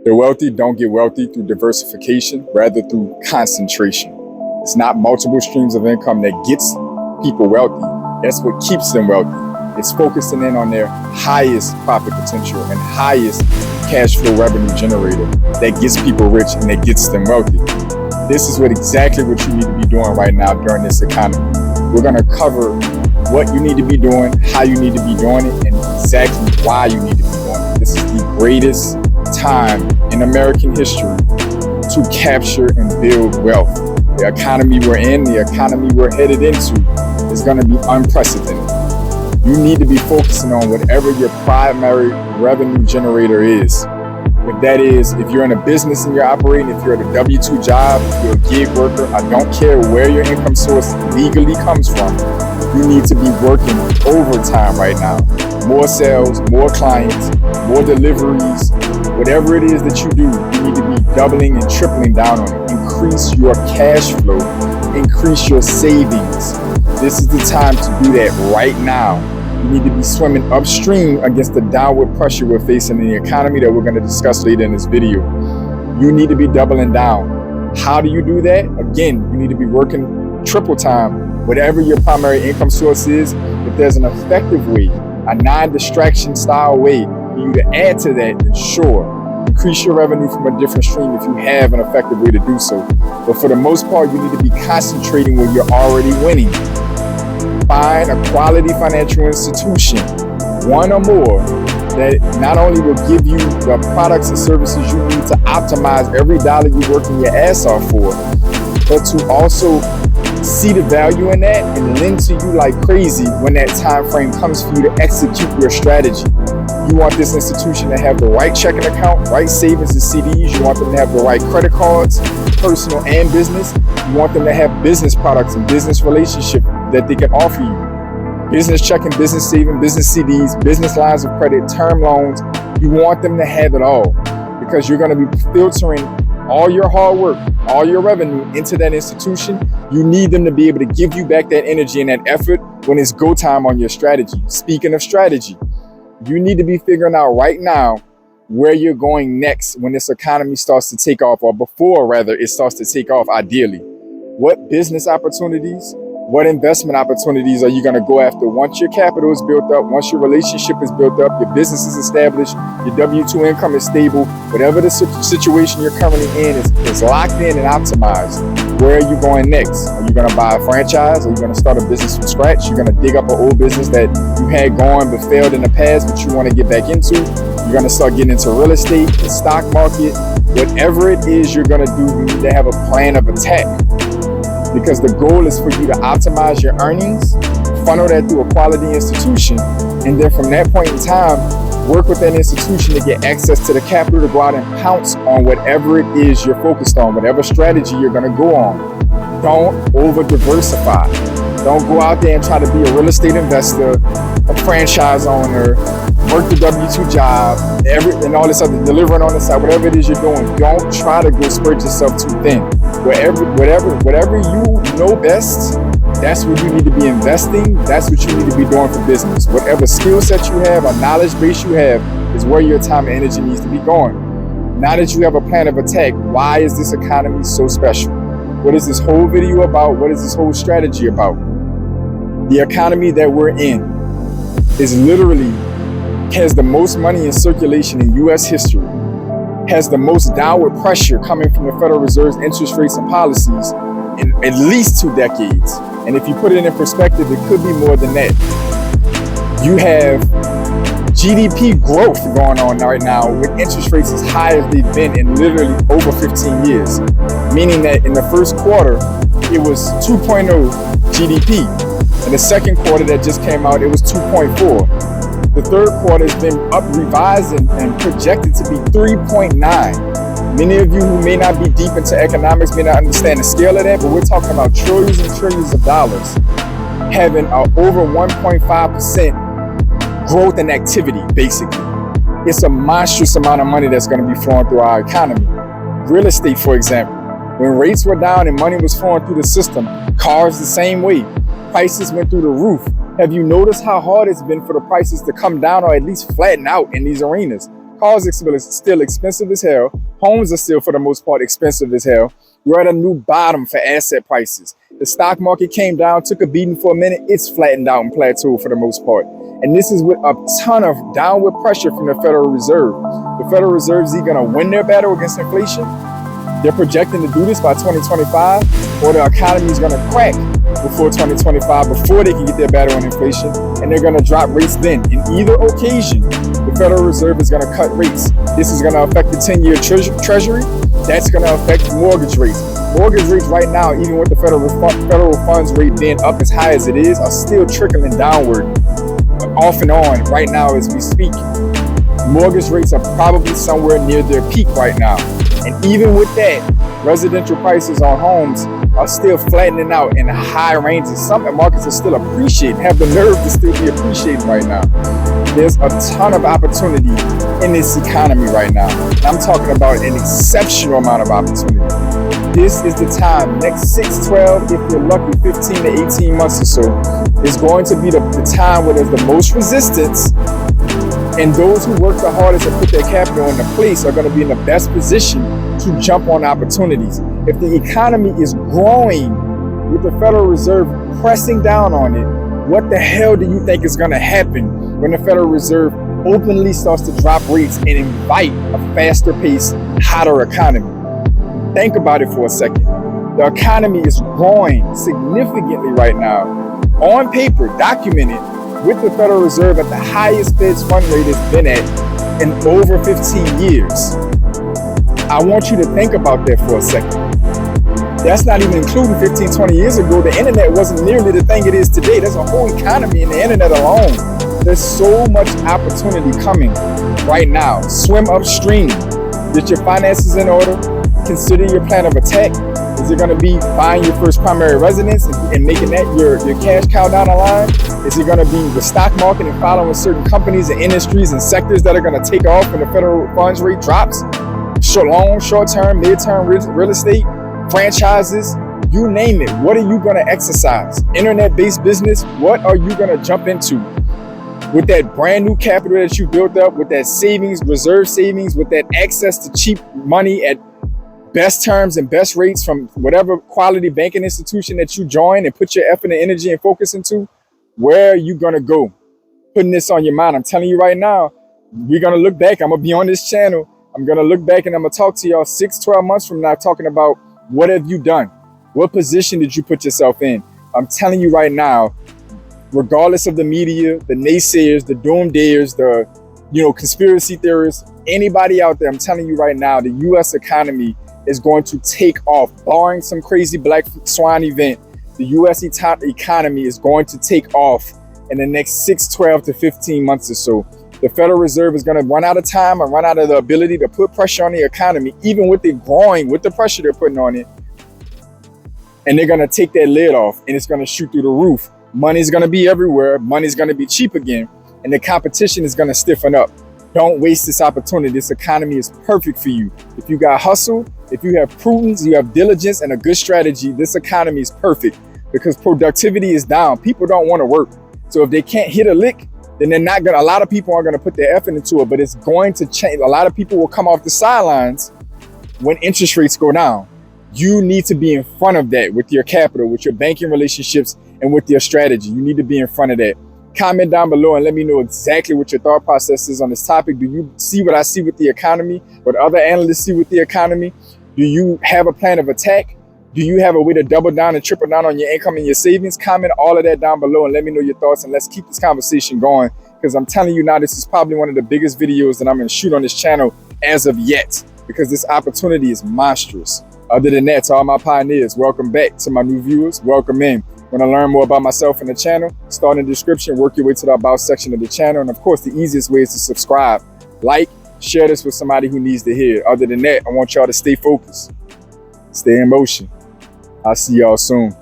The wealthy don't get wealthy through diversification, rather through concentration. It's not multiple streams of income that gets people wealthy. That's what keeps them wealthy. It's focusing in on their highest profit potential and highest cash flow revenue generator that gets people rich and that gets them wealthy. This is exactly what you need to be doing right now during this economy. We're going to cover what you need to be doing, how you need to be doing it, and exactly why you need to be doing it. This is the greatest time in American history to capture and build wealth. The economy we're in, the economy we're headed into is going to be unprecedented. You need to be focusing on whatever your primary revenue generator is. If that is, if you're in a business and you're operating, if you're at a W-2 job, if you're a gig worker, I don't care where your income source legally comes from, you need to be working overtime right now. More sales, more clients, more deliveries, whatever it is that you do, you need to be doubling and tripling down on it. Increase your cash flow, increase your savings. This is the time to do that right now. You need to be swimming upstream against the downward pressure we're facing in the economy that we're going to discuss later in this video. You need to be doubling down. How do you do that? Again, you need to be working triple time, whatever your primary income source is. If there's an effective way, a non-distraction style way for you to add to that, then sure, increase your revenue from a different stream if you have an effective way to do so. But for the most part, you need to be concentrating where you're already winning. Find a quality financial institution, one or more, that not only will give you the products and services you need to optimize every dollar you're working your ass off for, but to also see the value in that and lend to you like crazy when that time frame comes for you to execute your strategy. You want this institution to have the right checking account, right savings and CDs. You want them to have the right credit cards, personal and business. You want them to have business products and business relationship that they can offer you. Business checking, business saving, business CDs, business lines of credit, term loans. You want them to have it all because you're going to be filtering all your hard work, all your revenue into that institution. You need them to be able to give you back that energy and that effort when it's go time on your strategy. Speaking of strategy, you need to be figuring out right now where you're going next when this economy starts to take off, or before rather it starts to take off ideally. What business opportunities, what investment opportunities are you going to go after once your capital is built up, once your relationship is built up, your business is established, your W-2 income is stable, whatever the situation you're currently in is locked in and optimized. Where are you going next? Are you going to buy a franchise? Are you going to start a business from scratch? You're going to dig up an old business that you had going but failed in the past, but you want to get back into? You're going to start getting into real estate, the stock market, whatever it is you're going to do, you need to have a plan of attack. Because the goal is for you to optimize your earnings, funnel that through a quality institution, and then from that point in time, work with that institution to get access to the capital to go out and pounce on whatever it is you're focused on, whatever strategy you're going to go on. Don't over diversify. Don't go out there and try to be a real estate investor, a franchise owner, work the W-2 job, and all this other, delivering on the side, whatever it is you're doing. Don't try to go spread yourself too thin. Whatever you know best, that's what you need to be investing. That's what you need to be doing for business. Whatever skill set you have, or knowledge base you have, is where your time and energy needs to be going. Now that you have a plan of attack, why is this economy so special? What is this whole video about? What is this whole strategy about? The economy that we're in is literally has the most money in circulation in U.S. history, has the most downward pressure coming from the Federal Reserve's interest rates and policies in at least 2 decades. And if you put it in perspective, it could be more than that. You have GDP growth going on right now with interest rates as high as they've been in literally over 15 years, meaning that in the first quarter, it was 2.0 GDP. In the second quarter that just came out, it was 2.4. The third quarter has been revised and projected to be 3.9. Many of you who may not be deep into economics may not understand the scale of that, but we're talking about trillions and trillions of dollars having over 1.5% growth in activity, basically. It's a monstrous amount of money that's going to be flowing through our economy. Real estate, for example, when rates were down and money was flowing through the system, cars the same way, prices went through the roof. Have you noticed how hard it's been for the prices to come down or at least flatten out in these arenas? Cars are still expensive as hell. Homes are still, for the most part, expensive as hell. We're at a new bottom for asset prices. The stock market came down, took a beating for a minute. It's flattened out and plateaued for the most part. And this is with a ton of downward pressure from the Federal Reserve. The Federal Reserve is either going to win their battle against inflation. They're projecting to do this by 2025, or the economy is going to crack before 2025, before they can get their battle on inflation, and they're going to drop rates then. In either occasion, the Federal Reserve is going to cut rates. This is going to affect the 10-year treasury. That's going to affect mortgage rates. Mortgage rates right now, even with the federal funds rate being up as high as it is, are still trickling downward off and on right now as we speak. Mortgage rates are probably somewhere near their peak right now. And even with that, residential prices on homes are still flattening out in high ranges. Some markets are still appreciating, have the nerve to still be appreciating right now. There's a ton of opportunity in this economy right now. I'm talking about an exceptional amount of opportunity. This is the time, next 6, 12, if you're lucky, 15 to 18 months or so, is going to be the time where there's the most resistance. And those who work the hardest and put their capital into place are going to be in the best position to jump on opportunities. If the economy is growing with the Federal Reserve pressing down on it, what the hell do you think is going to happen when the Federal Reserve openly starts to drop rates and invite a faster paced, hotter economy? Think about it for a second. The economy is growing significantly right now. On paper, documented, with the Federal Reserve at the highest Fed's fund rate it's been at in over 15 years. I want you to think about that for a second. That's not even including 15, 20 years ago. The internet wasn't nearly the thing it is today. There's a whole economy in the internet alone. There's so much opportunity coming right now. Swim upstream. Get your finances in order. Consider your plan of attack. Is it going to be buying your first primary residence and making that your cash cow down the line? Is it going to be the stock market and following certain companies and industries and sectors that are going to take off when the federal funds rate drops? Short-term, mid-term real estate, franchises, you name it. What are you going to exercise? Internet-based business, what are you going to jump into? With that brand new capital that you built up, with that savings, reserve savings, with that access to cheap money at best terms and best rates from whatever quality banking institution that you join and put your effort and energy and focus into, where are you going to go? Putting this on your mind. I'm telling you right now, we're going to look back. I'm going to be on this channel. I'm going to look back and I'm going to talk to y'all 6, 12 months from now talking about what have you done? What position did you put yourself in? I'm telling you right now, regardless of the media, the naysayers, the doomsayers, the conspiracy theorists, anybody out there, I'm telling you right now, the U.S. economy is going to take off. Barring some crazy black swan event, the U.S. economy is going to take off in the next 6, 12 to 15 months or so. The Federal Reserve is going to run out of time and run out of the ability to put pressure on the economy, even with it growing, with the pressure they're putting on it. And they're going to take that lid off and it's going to shoot through the roof. Money's going to be everywhere. Money's going to be cheap again. And the competition is going to stiffen up. Don't waste this opportunity. This economy is perfect for you. If you got hustle, if you have prudence, you have diligence and a good strategy, this economy is perfect because productivity is down. People don't want to work. So if they can't hit a lick, then they're not going to, a lot of people aren't going to put their effort into it, but it's going to change. A lot of people will come off the sidelines when interest rates go down. You need to be in front of that with your capital, with your banking relationships, and with your strategy. You need to be in front of that. Comment down below and let me know exactly what your thought process is on this topic. Do you see what I see with the economy? What other analysts see with the economy? Do you have a plan of attack? Do you have a way to double down and triple down on your income and your savings? Comment all of that down below and let me know your thoughts, and let's keep this conversation going, because I'm telling you now, this is probably one of the biggest videos that I'm going to shoot on this channel as of yet, because this opportunity is monstrous. Other than that, to all my pioneers, welcome back. To my new viewers, welcome in. Want to learn more about myself and the channel? Start in the description, work your way to the about section of the channel. And of course, the easiest way is to subscribe, like, share this with somebody who needs to hear it. Other than that, I want y'all to stay focused, stay in motion. I'll see y'all soon.